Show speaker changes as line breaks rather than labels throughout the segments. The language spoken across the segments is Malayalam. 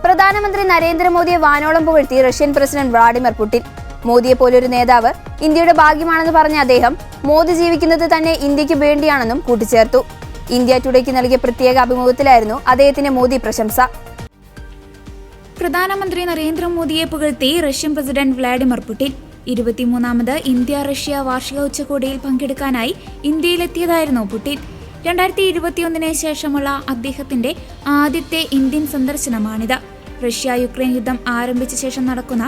പ്രധാനമന്ത്രി നരേന്ദ്രമോദിയെ വാനോളം പുകഴ്ത്തി റഷ്യൻ പ്രസിഡന്റ് വ്ളാഡിമിർ പുടിൻ. മോദിയെ പോലൊരു നേതാവ് ഇന്ത്യയുടെ ഭാഗ്യമാണെന്ന് പറഞ്ഞ അദ്ദേഹം മോദി ജീവിക്കുന്നത് തന്നെ ഇന്ത്യക്ക് വേണ്ടിയാണെന്നും കൂട്ടിച്ചേർത്തു. ഇന്ത്യ ടുഡേക്ക് നൽകിയ പ്രത്യേക അഭിമുഖത്തിലായിരുന്നു അദ്ദേഹത്തിന്റെ മോദി പ്രശംസ.
പ്രധാനമന്ത്രി നരേന്ദ്രമോദിയെ പുകഴ്ത്തി റഷ്യൻ പ്രസിഡന്റ് വ്ളാഡിമിർ പുടിൻ. 23ാമത് ഇന്ത്യ റഷ്യ വാർഷിക ഉച്ചകോടിയിൽ പങ്കെടുക്കാനായി ഇന്ത്യയിലെത്തിയതായിരുന്നു പുടിൻ. 2021 ശേഷമുള്ള അദ്ദേഹത്തിന്റെ ആദ്യത്തെ ഇന്ത്യൻ സന്ദർശനമാണിത്. റഷ്യ യുക്രൈൻ യുദ്ധം ആരംഭിച്ച ശേഷം നടക്കുന്ന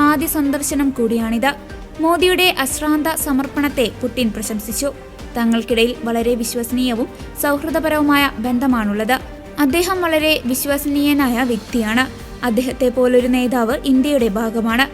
ആദ്യ സന്ദർശനം കൂടിയാണിത്. മോദിയുടെ അശ്രാന്ത സമർപ്പണത്തെ പുടിൻ പ്രശംസിച്ചു. തങ്ങൾക്കിടയിൽ വളരെ വിശ്വസനീയവും സൗഹൃദപരവുമായ ബന്ധമാണുള്ളത്. അദ്ദേഹം വളരെ വിശ്വസനീയനായ വ്യക്തിയാണ്. അദ്ദേഹത്തെ പോലൊരു നേതാവ് ഇന്ത്യയുടെ ഭാഗമാണ്.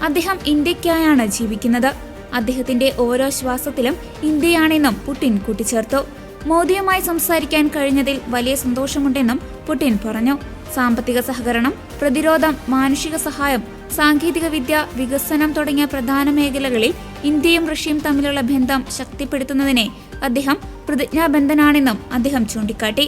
അദ്ദേഹം ഇന്ത്യക്കായാണ് ജീവിക്കുന്നത്. അദ്ദേഹത്തിന്റെ ഓരോ ശ്വാസത്തിലും ഇന്ത്യയാണെന്നും പുടിൻ കൂട്ടിച്ചേർത്തു. മോദിയുമായി സംസാരിക്കാൻ കഴിഞ്ഞതിൽ വലിയ സന്തോഷമുണ്ടെന്നും പുടിൻ പറഞ്ഞു. സാമ്പത്തിക സഹകരണം, പ്രതിരോധം, മാനുഷിക സഹായം, സാങ്കേതിക വിദ്യ, വികസനം തുടങ്ങിയ പ്രധാന മേഖലകളിൽ ഇന്ത്യയും റഷ്യയും തമ്മിലുള്ള ബന്ധം ശക്തിപ്പെടുത്തുന്നതിനെ അദ്ദേഹം പ്രതിജ്ഞാബദ്ധനാണെന്നും അദ്ദേഹം ചൂണ്ടിക്കാട്ടി.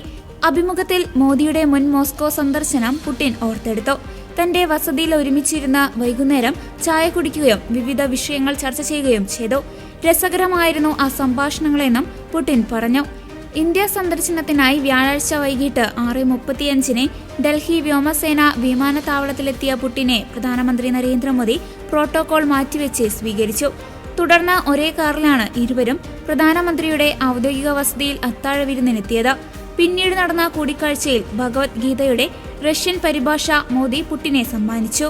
അഭിമുഖത്തിൽ മോദിയുടെ മുൻ മോസ്കോ സന്ദർശനം പുടിൻ ഓർത്തെടുത്തു. തന്റെ വസതിയിൽ ഒരുമിച്ചിരുന്ന വൈകുന്നേരം ചായ കുടിക്കുകയും വിവിധ വിഷയങ്ങൾ ചർച്ച ചെയ്യുകയും ചെയ്തു. രസകരമായിരുന്നു ആ സംഭാഷണങ്ങളെന്നും പുടിൻ പറഞ്ഞു. ഇന്ത്യ സന്ദർശനത്തിനായി വ്യാഴാഴ്ച വൈകിട്ട് 6:35 ഡൽഹി വ്യോമസേന വിമാനത്താവളത്തിലെത്തിയ പുടിനെ പ്രധാനമന്ത്രി നരേന്ദ്രമോദി പ്രോട്ടോകോൾ മാറ്റിവെച്ച് സ്വീകരിച്ചു. തുടർന്ന് ഒരേ കാറിലാണ് ഇരുവരും പ്രധാനമന്ത്രിയുടെ ഔദ്യോഗിക വസതിയിൽ അത്താഴ വിരുന്നിനെത്തിയത്. പിന്നീട് നടന്ന കൂടിക്കാഴ്ചയിൽ ഭഗവത്ഗീതയുടെ റഷ്യൻ പരിഭാഷ മോദി പുടിനെ സമ്മാനിച്ചു.